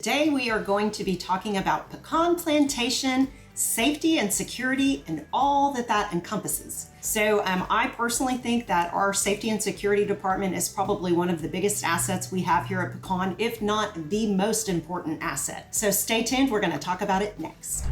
Today we are going to be talking about Pecan Plantation safety and security and all that encompasses. So I personally think that our safety and security department is probably one of the biggest assets we have here at Pecan, if not the most important asset. So stay tuned, we're going to talk about it next.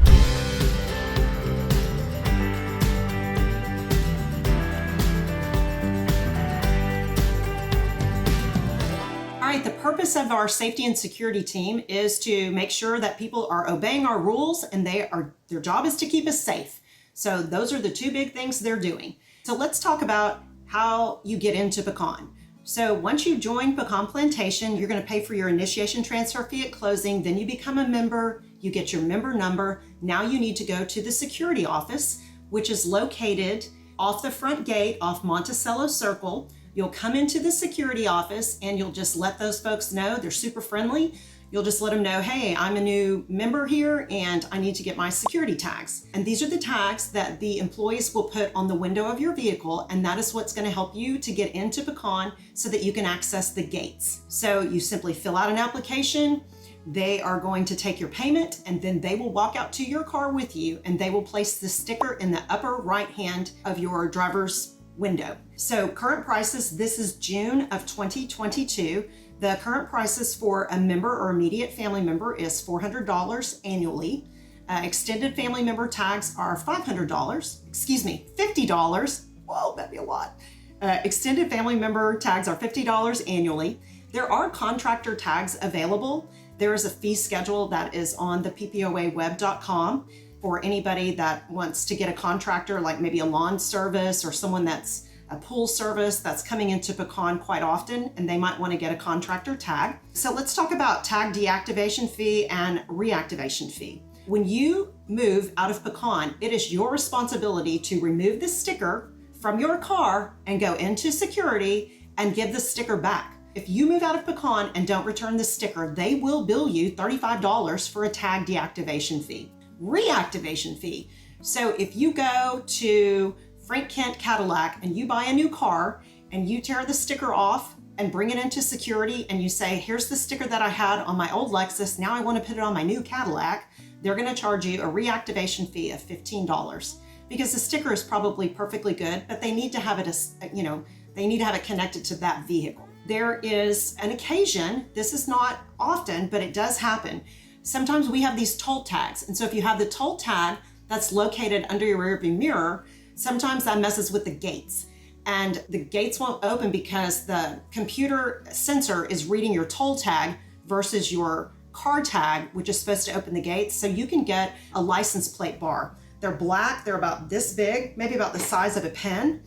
All right, the purpose of our safety and security team is to make sure that people are obeying our rules and their job is to keep us safe. So those are the two big things they're doing. So let's talk about how you get into Pecan. So once you join Pecan Plantation, you're going to pay for your initiation transfer fee at closing. Then you become a member, you get your member number. Now you need to go to the security office, which is located off the front gate off Monticello Circle. You'll come into the security office and you'll just let those folks know. They're super friendly. You'll just let them know, hey, I'm a new member here and I need to get my security tags. And these are the tags that the employees will put on the window of your vehicle, and that is what's going to help you to get into Pecan so that you can access the gates. So you simply fill out an application. They are going to take your payment and then they will walk out to your car with you and they will place the sticker in the upper right hand of your driver's window. So current prices, this is June of 2022. The current prices for a member or immediate family member is $400 annually. Extended family member tags are $50. Whoa, that'd be a lot. Extended family member tags are $50 annually. There are contractor tags available. There is a fee schedule that is on the ppoaweb.com for anybody that wants to get a contractor, like maybe a lawn service or someone that's a pool service that's coming into Pecan quite often, and they might want to get a contractor tag. So let's talk about tag deactivation fee and reactivation fee. When you move out of Pecan, it is your responsibility to remove the sticker from your car and go into security and give the sticker back. If you move out of Pecan and don't return the sticker, they will bill you $35 for a tag deactivation fee. Reactivation fee. So if you go to Frank Kent Cadillac and you buy a new car and you tear the sticker off and bring it into security and you say, here's the sticker that I had on my old Lexus, now I want to put it on my new Cadillac, they're going to charge you a reactivation fee of $15 because the sticker is probably perfectly good, but they need to have it, they need to have it connected to that vehicle. There is an occasion, this is not often, but it does happen. Sometimes we have these toll tags. And so if you have the toll tag that's located under your rearview mirror, sometimes that messes with the gates. And the gates won't open because the computer sensor is reading your toll tag versus your car tag, which is supposed to open the gates. So you can get a license plate bar. They're black, they're about this big, maybe about the size of a pen,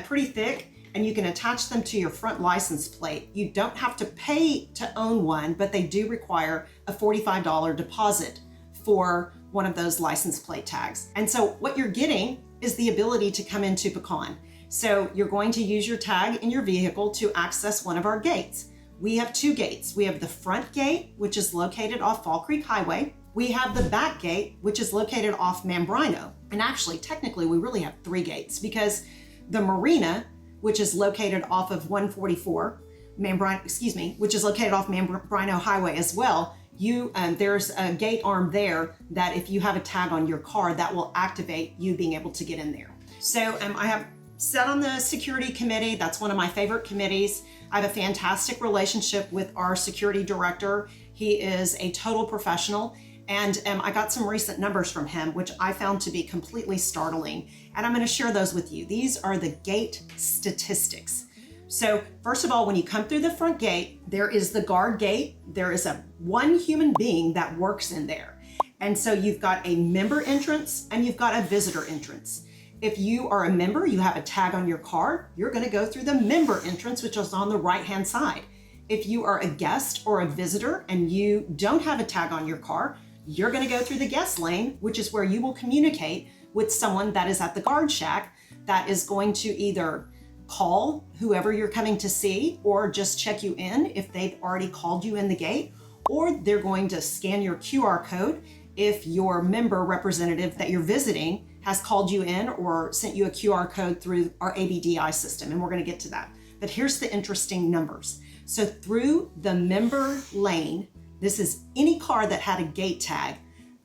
pretty thick. And you can attach them to your front license plate. You don't have to pay to own one, but they do require a $45 deposit for one of those license plate tags. And so what you're getting is the ability to come into Pecan. So you're going to use your tag in your vehicle to access one of our gates. We have two gates. We have the front gate, which is located off Fall Creek Highway. We have the back gate, which is located off Mambrino. And actually, technically, we really have three gates because the marina, which is located off of 144, which is located off Mambrino Highway as well. There's a gate arm there that if you have a tag on your car, that will activate you being able to get in there. So I have sat on the security committee. That's one of my favorite committees. I have a fantastic relationship with our security director. He is a total professional. And I got some recent numbers from him, which I found to be completely startling. And I'm going to share those with you. These are the gate statistics. So first of all, when you come through the front gate, there is the guard gate. There is one human being that works in there. And so you've got a member entrance and you've got a visitor entrance. If you are a member, you have a tag on your car, you're going to go through the member entrance, which is on the right-hand side. If you are a guest or a visitor and you don't have a tag on your car, you're going to go through the guest lane, which is where you will communicate with someone that is at the guard shack that is going to either call whoever you're coming to see or just check you in if they've already called you in the gate, or they're going to scan your QR code if your member representative that you're visiting has called you in or sent you a QR code through our ABDI system, and we're going to get to that. But here's the interesting numbers. So through the member lane, This is any car that had a gate tag.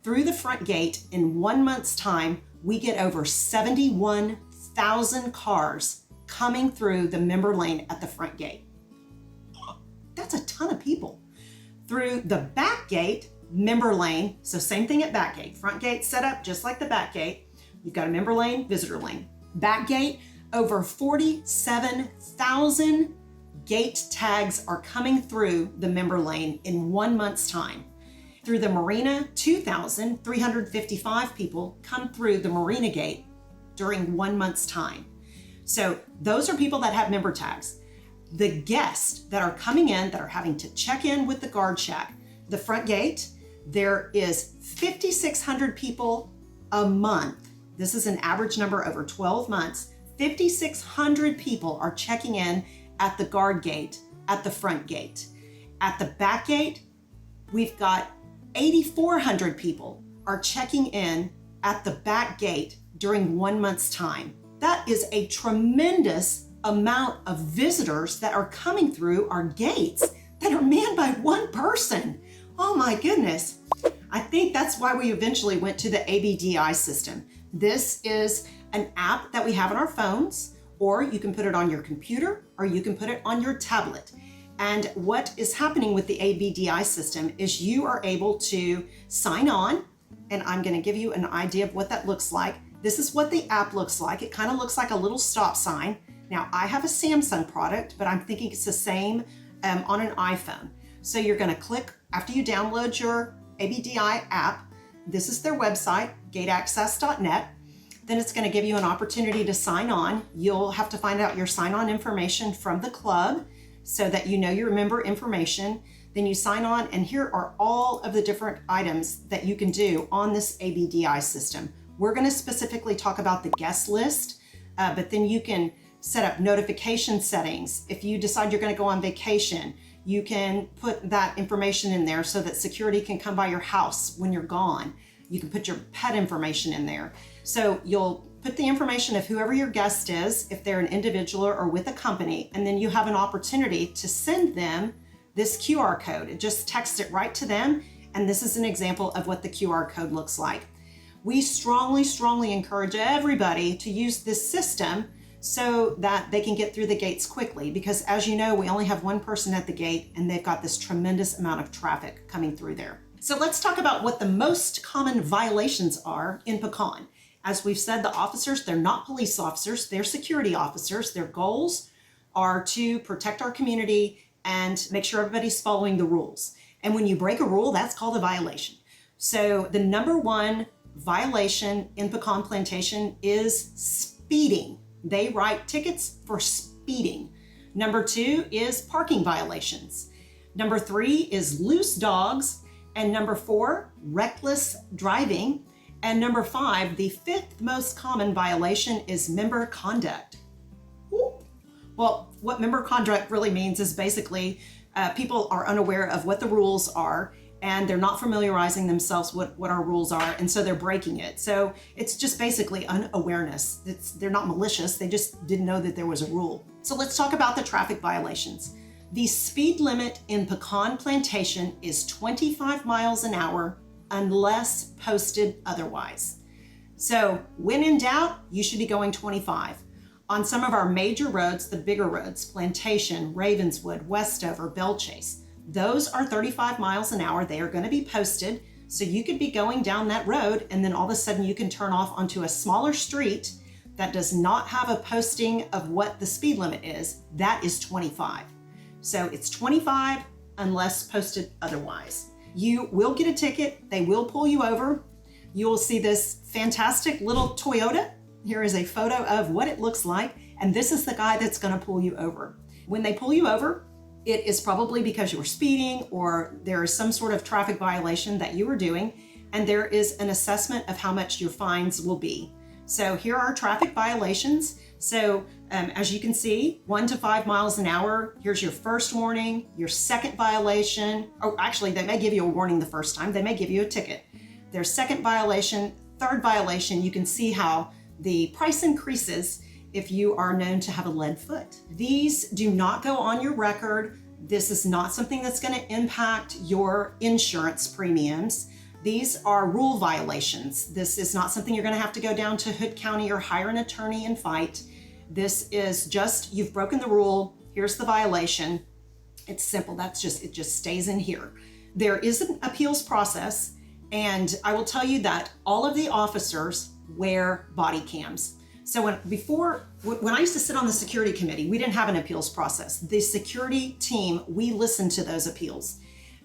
Through the front gate in 1 month's time, we get over 71,000 cars coming through the member lane at the front gate. That's a ton of people. Through the back gate, member lane, so same thing at back gate. Front gate set up just like the back gate. You've got a member lane, visitor lane. Back gate, over 47,000 gate tags are coming through the member lane in 1 month's time. Through the marina, 2,355 people come through the marina gate during 1 month's time. So those are people that have member tags. The guests that are coming in that are having to check in with the guard shack, the front gate, there is 5,600 people a month. This is an average number over 12 months. 5,600 people are checking in at the guard gate, at the front gate. At the back gate, we've got 8,400 people are checking in at the back gate during 1 month's time. That is a tremendous amount of visitors that are coming through our gates that are manned by one person. Oh my goodness. I think that's why we eventually went to the ABDI system. This is an app that we have on our phones, or you can put it on your computer, or you can put it on your tablet. And what is happening with the ABDI system is you are able to sign on, and I'm going to give you an idea of what that looks like. This is what the app looks like. It kind of looks like a little stop sign. Now, I have a Samsung product, but I'm thinking it's the same on an iPhone. So you're going to click, after you download your ABDI app, this is their website, gateaccess.net. Then it's going to give you an opportunity to sign on. You'll have to find out your sign-on information from the club so that you know your member information. Then you sign on, and here are all of the different items that you can do on this ABDI system. We're going to specifically talk about the guest list, but then you can set up notification settings. If you decide you're going to go on vacation, you can put that information in there so that security can come by your house when you're gone. You can put your pet information in there. So you'll put the information of whoever your guest is, if they're an individual or with a company, and then you have an opportunity to send them this QR code. It just texts it right to them, and this is an example of what the QR code looks like. We strongly encourage everybody to use this system so that they can get through the gates quickly, because as you know, we only have one person at the gate and they've got this tremendous amount of traffic coming through there. So let's talk about what the most common violations are in Pecan. As we've said, the officers, they're not police officers, they're security officers. Their goals are to protect our community and make sure everybody's following the rules. And when you break a rule, that's called a violation. So the number one violation in Pecan Plantation is speeding. They write tickets for speeding. Number two is parking violations. Number three is loose dogs. And number four, reckless driving. And number five, the fifth most common violation is member conduct. Ooh. Well, what member conduct really means is basically people are unaware of what the rules are, and they're not familiarizing themselves with what our rules are, and so they're breaking it. So it's just basically unawareness. They're not malicious, they just didn't know that there was a rule. So let's talk about the traffic violations. The speed limit in Pecan Plantation is 25 miles an hour unless posted otherwise. So when in doubt, you should be going 25. On some of our major roads, the bigger roads, Plantation, Ravenswood, Westover, Bellchase, those are 35 miles an hour. They are going to be posted. So you could be going down that road and then all of a sudden you can turn off onto a smaller street that does not have a posting of what the speed limit is. That is 25. So it's 25 unless posted otherwise. You will get a ticket. They will pull you over. You will see this fantastic little Toyota. Here is a photo of what it looks like. And this is the guy that's going to pull you over. When they pull you over, it is probably because you were speeding or there is some sort of traffic violation that you were doing, and there is an assessment of how much your fines will be. So here are traffic violations. So as you can see, 1 to 5 miles an hour, here's your first warning, your second violation. Oh, actually, they may give you a warning the first time. They may give you a ticket. Their second violation, third violation, you can see how the price increases if you are known to have a lead foot. These do not go on your record. This is not something that's going to impact your insurance premiums. These are rule violations. This is not something you're going to have to go down to Hood County or hire an attorney and fight. This is just, you've broken the rule. Here's the violation. It's simple. It just stays in here. There is an appeals process, and I will tell you that all of the officers wear body cams. So when I used to sit on the security committee, we didn't have an appeals process. The security team, we listened to those appeals.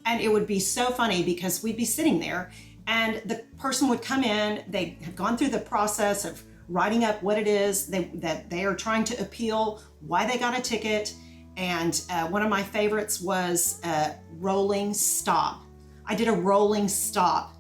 And it would be so funny because we'd be sitting there and the person would come in, they have gone through the process of writing up what it is that they are trying to appeal, why they got a ticket. And one of my favorites was rolling stop. I did a rolling stop.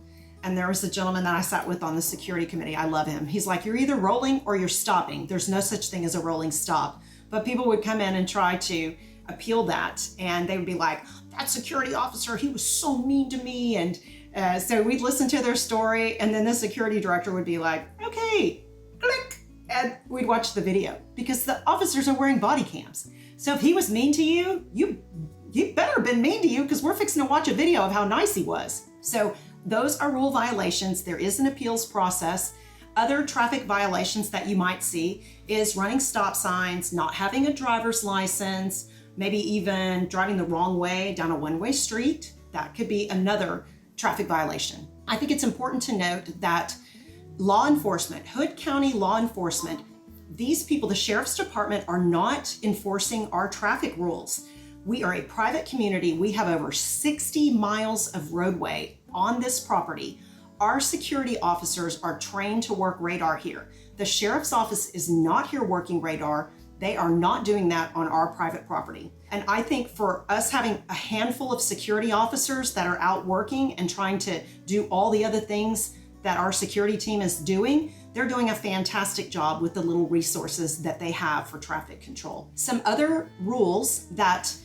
And there was a gentleman that I sat with on the security committee. I love him. He's like, you're either rolling or you're stopping. There's no such thing as a rolling stop. But people would come in and try to appeal that. And they would be like, that security officer, he was so mean to me. And so we'd listen to their story. And then the security director would be like, okay, click. And we'd watch the video because the officers are wearing body cams. So if he was mean to you, you better have been mean to you because we're fixing to watch a video of how nice he was. So those are rule violations. There is an appeals process. Other traffic violations that you might see is running stop signs, not having a driver's license, maybe even driving the wrong way down a one-way street. That could be another traffic violation. I think it's important to note that law enforcement, Hood County law enforcement, these people, the sheriff's department, are not enforcing our traffic rules. We are a private community. We have over 60 miles of roadway on this property. Our security officers are trained to work radar here. The sheriff's office is not here working radar. They are not doing that on our private property. And I think for us having a handful of security officers that are out working and trying to do all the other things that our security team is doing, they're doing a fantastic job with the little resources that they have for traffic control. Some other rules that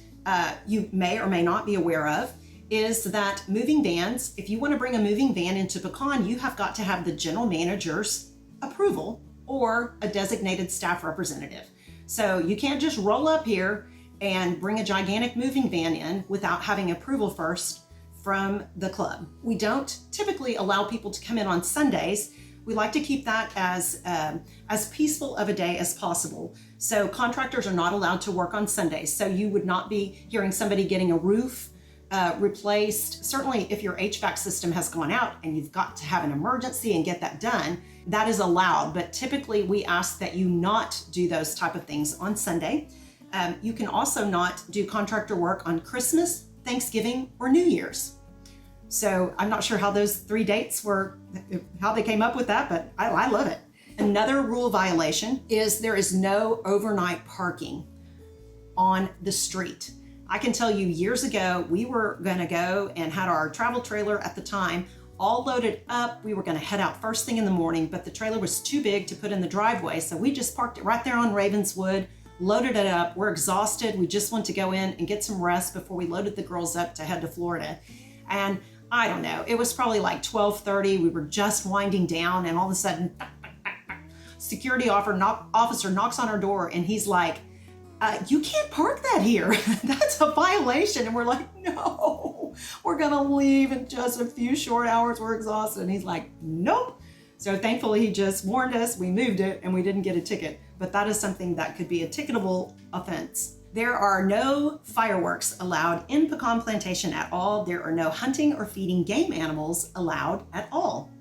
you may or may not be aware of is that moving vans, if you want to bring a moving van into Pecan, you have got to have the general manager's approval or a designated staff representative. So you can't just roll up here and bring a gigantic moving van in without having approval first from the club. We don't typically allow people to come in on Sundays. We like to keep that as peaceful of a day as possible. So contractors are not allowed to work on Sundays. So you would not be hearing somebody getting a roof replaced. Certainly if your HVAC system has gone out and you've got to have an emergency and get that done, that is allowed. But typically we ask that you not do those type of things on Sunday. You can also not do contractor work on Christmas, Thanksgiving, or New Year's. So I'm not sure how those 3 dates were, how they came up with that, but I love it. Another rule violation is there is no overnight parking on the street. I can tell you years ago, we were gonna go and had our travel trailer at the time all loaded up. We were gonna head out first thing in the morning, but the trailer was too big to put in the driveway. So we just parked it right there on Ravenswood, loaded it up. We're exhausted. We just want to go in and get some rest before we loaded the girls up to head to Florida. And I don't know, it was probably like 12:30. We were just winding down and all of a sudden, security officer knocks on our door and he's like, you can't park that here. That's a violation. And we're like, no, we're gonna leave in just a few short hours. We're exhausted. And he's like, nope. So thankfully he just warned us, we moved it and we didn't get a ticket. But that is something that could be a ticketable offense. There are no fireworks allowed in Pecan Plantation at all. There are no hunting or feeding game animals allowed at all.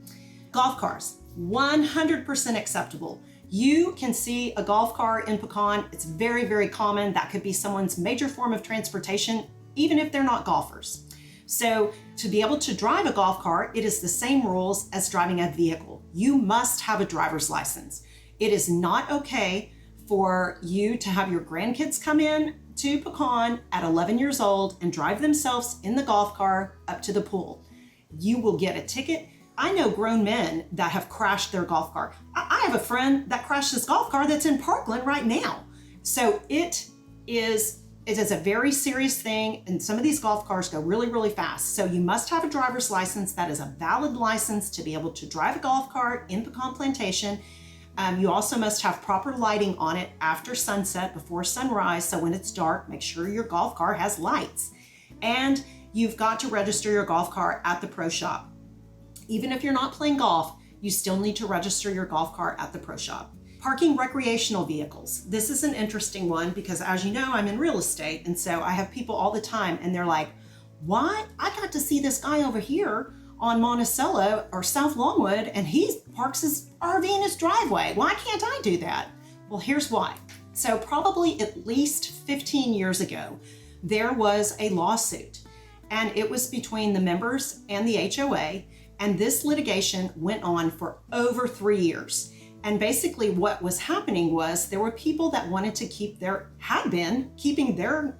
Golf cars, 100% acceptable. You can see a golf car in Pecan. It's very, very common. That could be someone's major form of transportation, even if they're not golfers. So to be able to drive a golf car, it is the same rules as driving a vehicle. You must have a driver's license. It is not okay for you to have your grandkids come in to Pecan at 11 years old and drive themselves in the golf car up to the pool. You will get a ticket. I know grown men that have crashed their golf car. I have a friend that crashed his golf car that's in Parkland right now. So it is a very serious thing, and some of these golf cars go really, really fast. So you must have a driver's license that is a valid license to be able to drive a golf cart in Pecan Plantation. You also must have proper lighting on it after sunset, before sunrise. So when it's dark, make sure your golf cart has lights. And you've got to register your golf cart at the pro shop. Even if you're not playing golf, you still need to register your golf cart at the pro shop. Parking recreational vehicles. This is an interesting one because, as you know, I'm in real estate. And so I have people all the time and they're like, what? I got to see this guy over here on Monticello or South Longwood and he parks his RV in his driveway. Why can't I do that? Well, here's why. So probably at least 15 years ago, there was a lawsuit and it was between the members and the HOA. And this litigation went on for over 3 years. And basically what was happening was there were people that wanted to had been keeping their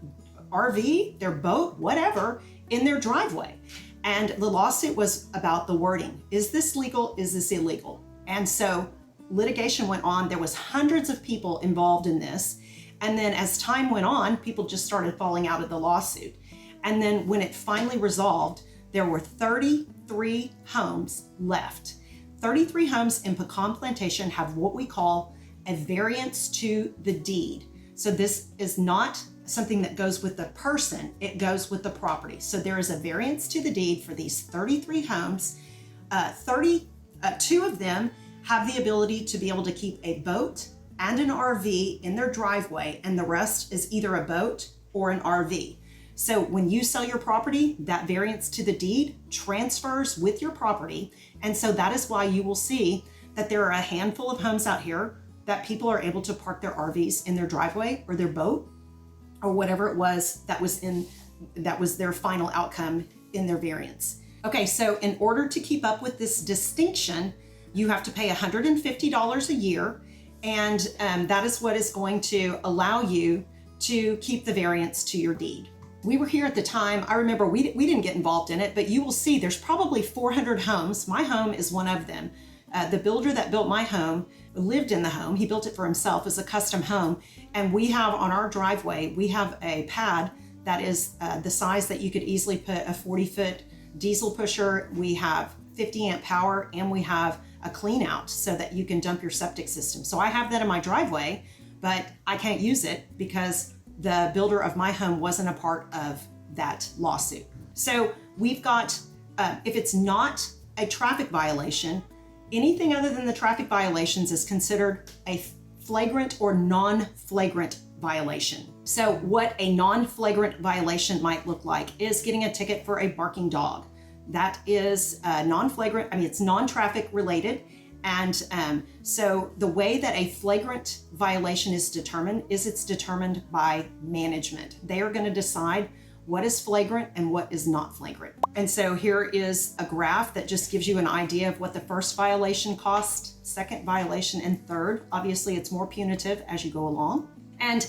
RV, their boat, whatever, in their driveway. And the lawsuit was about the wording. Is this legal? Is this illegal? And so litigation went on. There was hundreds of people involved in this. And then as time went on, people just started falling out of the lawsuit. And then when it finally resolved, there were 33 homes left. 33 homes in Pecan Plantation have what we call a variance to the deed. So this is not something that goes with the person, it goes with the property. So there is a variance to the deed for these 33 homes. 32 of them have the ability to be able to keep a boat and an RV in their driveway, and the rest is either a boat or an RV. So when you sell your property, that variance to the deed transfers with your property. And so that is why you will see that there are a handful of homes out here that people are able to park their RVs in their driveway or their boat or whatever it was that was their final outcome in their variance. Okay, so in order to keep up with this distinction, you have to pay $150 a year. And that is what is going to allow you to keep the variance to your deed. We were here at the time. I remember we didn't get involved in it, but you will see there's probably 400 homes. My home is one of them. The builder that built my home lived in the home. He built it for himself as a custom home. And we have on our driveway, we have a pad that is the size that you could easily put a 40-foot diesel pusher. We have 50 amp power and we have a clean out so that you can dump your septic system. So I have that in my driveway, but I can't use it because the builder of my home wasn't a part of that lawsuit. So we've got, if it's not a traffic violation, anything other than the traffic violations is considered a flagrant or non-flagrant violation. So what a non-flagrant violation might look like is getting a ticket for a barking dog. That is non-flagrant, it's non-traffic related. And so the way that a flagrant violation is determined is it's determined by management. They are going to decide what is flagrant and what is not flagrant. And so here is a graph that just gives you an idea of what the first violation cost, second violation, and third. Obviously, it's more punitive as you go along. And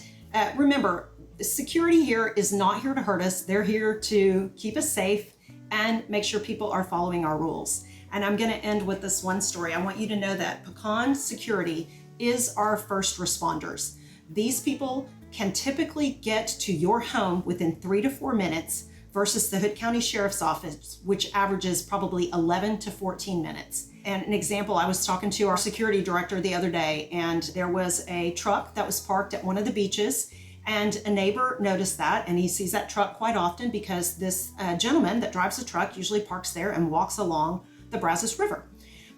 remember, security here is not here to hurt us. They're here to keep us safe and make sure people are following our rules. And I'm going to end with this one story. I want you to know that Pecan Security is our first responders. These people can typically get to your home within 3 to 4 minutes versus the Hood County Sheriff's Office, which averages probably 11 to 14 minutes. And an example, I was talking to our security director the other day, and there was a truck that was parked at one of the beaches. And a neighbor noticed that, and he sees that truck quite often because this gentleman that drives the truck usually parks there and walks along the Brazos River.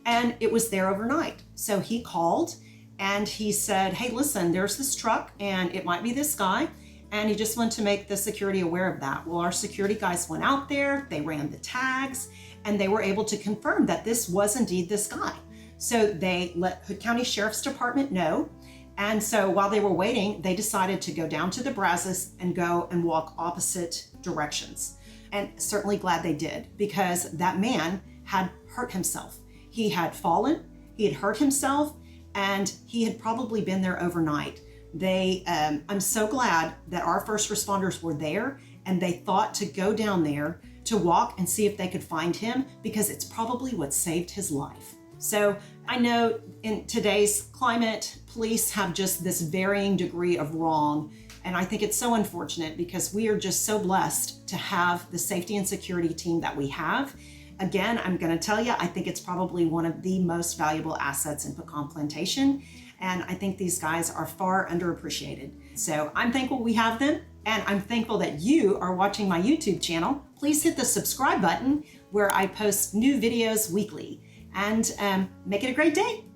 And it was there overnight. So he called and he said, hey, listen, there's this truck and it might be this guy. And he just wanted to make the security aware of that. Well, our security guys went out there, they ran the tags, and they were able to confirm that this was indeed this guy. So they let Hood County Sheriff's Department know. And so while they were waiting, they decided to go down to the Brazos and go and walk opposite directions. And certainly glad they did, because that man had hurt himself. He had fallen, he had hurt himself, and he had probably been there overnight. I'm so glad that our first responders were there and they thought to go down there to walk and see if they could find him, because it's probably what saved his life. So I know in today's climate, police have just this varying degree of wrong. And I think it's so unfortunate because we are just so blessed to have the safety and security team that we have. Again, I'm going to tell you, I think it's probably one of the most valuable assets in Pecan Plantation. And I think these guys are far underappreciated. So I'm thankful we have them. And I'm thankful that you are watching my YouTube channel. Please hit the subscribe button where I post new videos weekly. And make it a great day.